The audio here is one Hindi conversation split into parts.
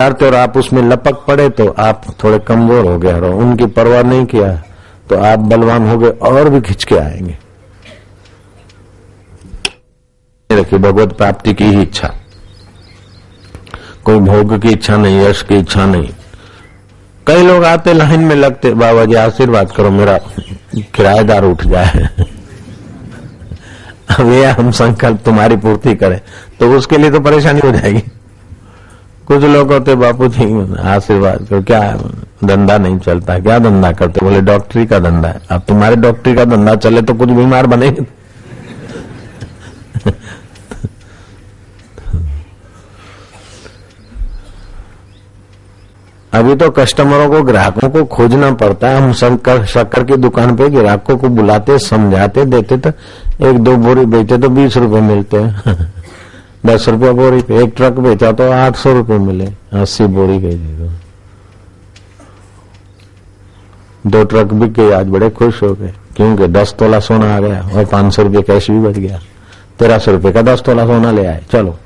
मारते और आप उसमें लपक पड़े तो आप थोड़े कमजोर हो गए और उनकी परवाह नहीं किया तो आप बलवान हो गए और भी खिंच के आएंगे। रखिए भगवत प्राप्ति की ही इच्छा, कोई भोग की इच्छा नहीं, यश की इच्छा नहीं। कई लोग आते लाइन में लगते, बाबा जी आशीर्वाद करो मेरा किराएदार उठ जाए अब ये हम संकल्प तुम्हारी पूर्ति करें तो उसके लिए तो परेशानी हो जाएगी। कुछ लोग होते बापू जी आशीर्वाद करो, क्या धंधा नहीं चलता, क्या धंधा करते, बोले डॉक्टरी का धंधा है। अब तुम्हारे डॉक्टरी का धंधा चले तो कुछ बीमार बनेंगे अभी तो कस्टमरों को, ग्राहकों को खोजना पड़ता है। हम शक्कर की दुकान पे ग्राहकों को बुलाते, समझाते, देते तो 1-2 बोरी बेचे तो 20 रुपए मिलते हैं 10 रुपया बोरी पे। एक ट्रक बेचा तो 800 रुपए मिले, 80 बोरी बेची तो 2 ट्रक बिक गए। आज बड़े खुश हो गए क्योंकि 10 तोला सोना आ गया और 500 रुपये कैश भी बच गया। 1300 रुपये का 10 तोला सोना ले आए। चलो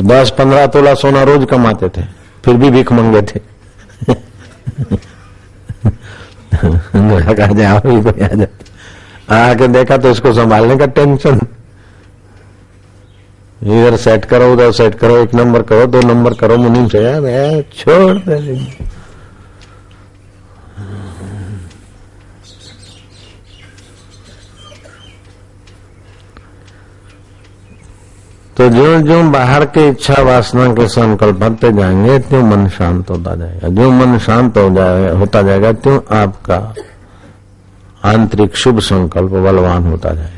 10-15 तोला सोना रोज कमाते थे, फिर भी भीख मंगे थे आके देखा तो इसको संभालने का टेंशन, इधर सेट करो उधर सेट करो, 1 नंबर करो 2 नंबर करो, मुनीम से यार छोड़ दे। तो जो जो बाहर के इच्छा वासना के संकल्प बनते जाएंगे त्यों मन शांत होता जाएगा। जो मन शांत होता जाएगा त्यों आपका आंतरिक शुभ संकल्प बलवान होता जाएगा।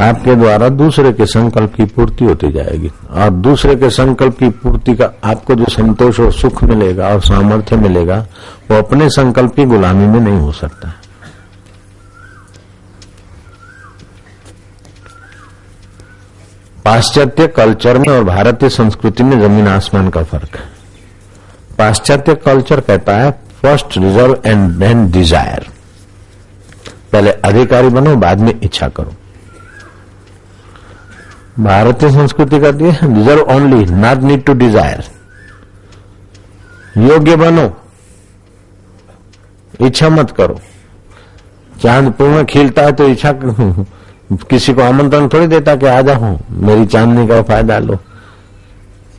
आपके द्वारा दूसरे के संकल्प की पूर्ति होती जाएगी और दूसरे के संकल्प की पूर्ति का आपको जो संतोष और सुख मिलेगा और सामर्थ्य मिलेगा वो अपने संकल्प की गुलामी में नहीं हो सकता। पाश्चात्य कल्चर में और भारतीय संस्कृति में जमीन आसमान का फर्क है। पाश्चात्य कल्चर कहता है first deserve and then desire, पहले अधिकारी बनो बाद में इच्छा करो। भारतीय संस्कृति कहती है deserve only, not need to desire. योग्य बनो, इच्छा मत करो। चांद पूर्ण खिलता है तो इच्छा किसी को आमंत्रण थोड़ी देता कि आ जाओ मेरी चांदनी का फायदा लो।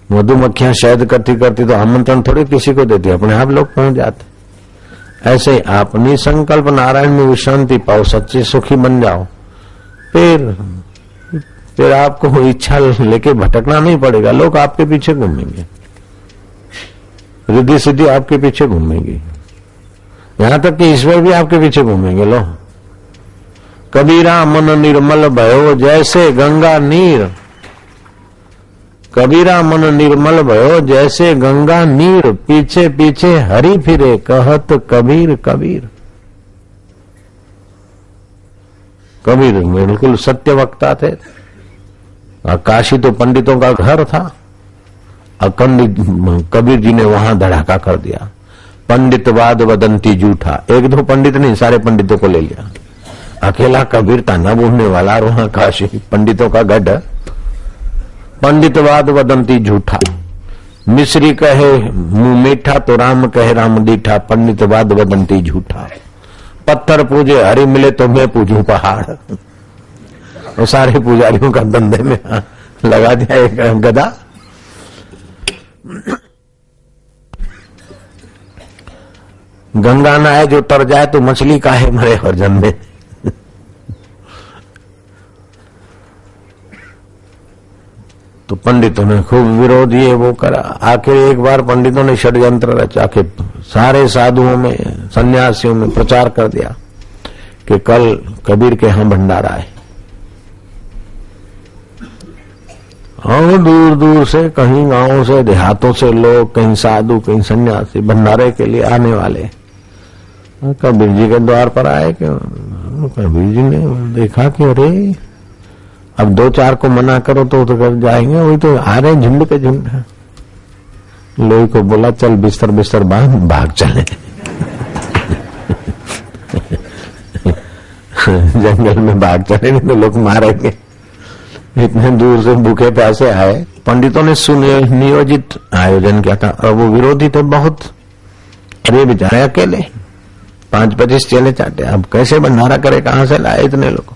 मधुमक्खियां शहद करती करती तो आमंत्रण थोड़ी किसी को देती, अपने आप लोग पहुंच जाते। ऐसे ही अपनी संकल्प नारायण में विश्रांति पाओ, सच्चे सुखी बन जाओ, फिर आपको इच्छा लेके भटकना नहीं पड़ेगा। लोग आपके पीछे घूमेंगे, रिद्धि सिद्धि आपके पीछे घूमेंगी, यहां तक कि ईश्वर भी आपके पीछे घूमेंगे। लो कबीरा मन निर्मल भयो जैसे गंगा नीर, कबीरा मन निर्मल भयो जैसे गंगा नीर, पीछे पीछे हरि फिरे कहत कबीर कबीर। कबीर बिल्कुल सत्य वक्ता थे। काशी तो पंडितों का घर था और कबीर जी ने वहां धड़ाका कर दिया। पंडित वाद वदंती झूठा, 1-2 पंडित नहीं सारे पंडितों को ले लिया। अकेला कबीर था न बोलने वाला, और वहां काशी पंडितों का गढ़। पंडितवाद वदंती झूठा, मिश्री कहे मुंह मीठा तो राम कहे राम दीठा, पंडितवाद वदंती झूठा। पत्थर पूजे हरि मिले तो मैं पूजूं पहाड़। और सारे पुजारियों का धंधे में लगा दिया एक गधा। गंगा नहाए जो तर जाए तो मछली काहे मरे हरजन में। तो पंडितों ने खूब विरोध ये वो करा। आखिर एक बार पंडितों ने षड्यंत्र रचा के सारे साधुओं में सन्यासियों में प्रचार कर दिया कि कल कबीर के यहां भंडारा है। और दूर दूर से, कहीं गांवों से, देहातों से लोग, कहीं साधु, कहीं सन्यासी भंडारे के लिए आने वाले। कबीर जी के द्वार पर आए कि कबीर जी ने देखा कि अरे अब 2-4 को मना करो तो कर जाएंगे, वही तो आ रहे झुंड के झुंड। लोही को बोला चल बिस्तर बिस्तर बांध भाग चले जंगल में भाग चले नहीं तो लोग मारेंगे। इतने दूर से भूखे प्यासे आए। पंडितों ने सुनियोजित आयोजन किया था और वो विरोधी थे बहुत। अरे बेचारे अकेले 5-25 चेले चाटे, अब कैसे भंडारा करे, कहां से लाए इतने लोग।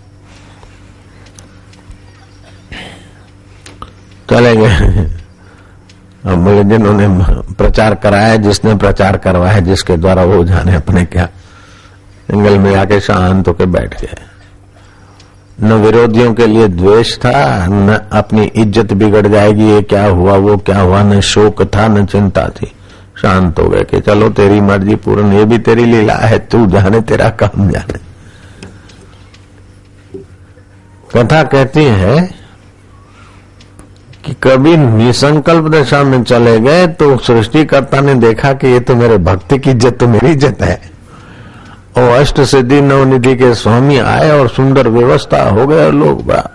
चले गए। अब बोले जिन्होंने प्रचार कराया, जिसने प्रचार करवाया, जिसके द्वारा वो जाने अपने क्या। जंगल में आके शांत होकर बैठ गए। न विरोधियों के लिए द्वेष था, न अपनी इज्जत बिगड़ जाएगी ये क्या हुआ वो क्या हुआ, न शोक था न चिंता थी। शांत हो गए कि चलो तेरी मर्जी पूर्ण, ये भी तेरी लीला है, तू जाने तेरा काम जाने। कथा कहती है कि कभी निसंकल्प दशा में चले गए तो सृष्टिकर्ता ने देखा कि ये तो मेरे भक्ति की इज्जत तो मेरी इज्जत है। और अष्ट सिद्धि नवनिधि के स्वामी आए और सुंदर व्यवस्था हो गए और लोग बड़ा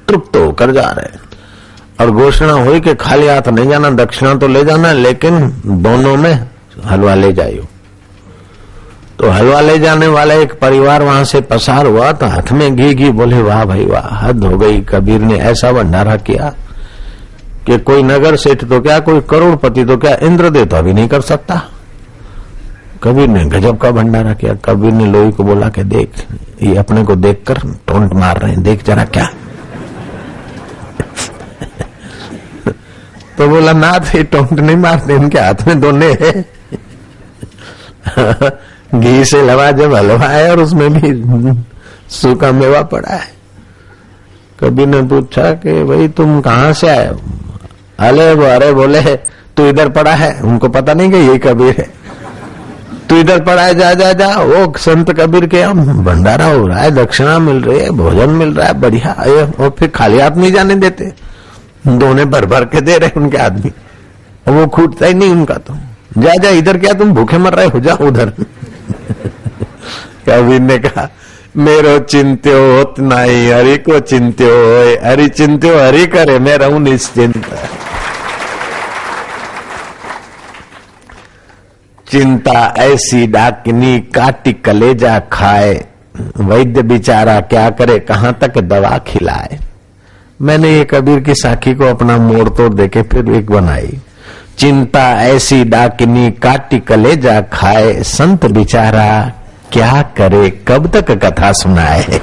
तृप्त होकर जा रहे। और घोषणा हुई कि खाली हाथ नहीं जाना, दक्षिणा तो ले जाना, लेकिन दोनों में हलवा ले जाइयो। तो हलवा ले जाने वाला एक परिवार वहां से पसार हुआ तो हाथ में घी। बोले वाह भाई वाह, हद हो गई। कबीर ने ऐसा भंडारा किया कि कोई नगर सेठ तो क्या, कोई करोड़पति तो क्या, इंद्रदेवता भी नहीं कर सकता। कबीर ने गजब का भंडारा किया। कबीर ने लोही को बोला कि देख, ये अपने को देखकर टोंट मार रहे हैं, देख जरा क्या। तो बोला नाथ ये टोंट नहीं मारते, इनके हाथ में दोने है। घी से लवा जब हलवा है और उसमें भी सूखा मेवा पड़ा है। कबीर ने पूछा कि भाई तुम कहां से आए हो? अरे बोले तू इधर पड़ा है, उनको पता नहीं कि ये कबीर है। तू इधर पड़ा है, जा जा जा। वो संत कबीर के हम भंडारा हो रहा है, दक्षिणा मिल रही है, भोजन मिल रहा है, बढ़िया। और फिर खाली हाथ नहीं जाने देते, दोने भर भर के दे रहे उनके आदमी। वो खूटता ही नहीं उनका। तो जा जा, इधर क्या तुम भूखे मर रहे हो, जा उधर। कबीर ने कहा मेरो चिंत्यो होत नहीं, हरि को चिंत्यो होए, हरि चिंत्यो हरि करे, मैं रहूं निश्चिंत। चिंता ऐसी डाकिनी काटी कलेजा खाए, वैद्य बेचारा क्या करे कहां तक दवा खिलाए। मैंने ये कबीर की साखी को अपना मोड़ तोड़ देके फिर एक बनाई। चिंता ऐसी डाकिनी काटी कलेजा खाए, संत बेचारा क्या करे कब तक कथा सुनाए।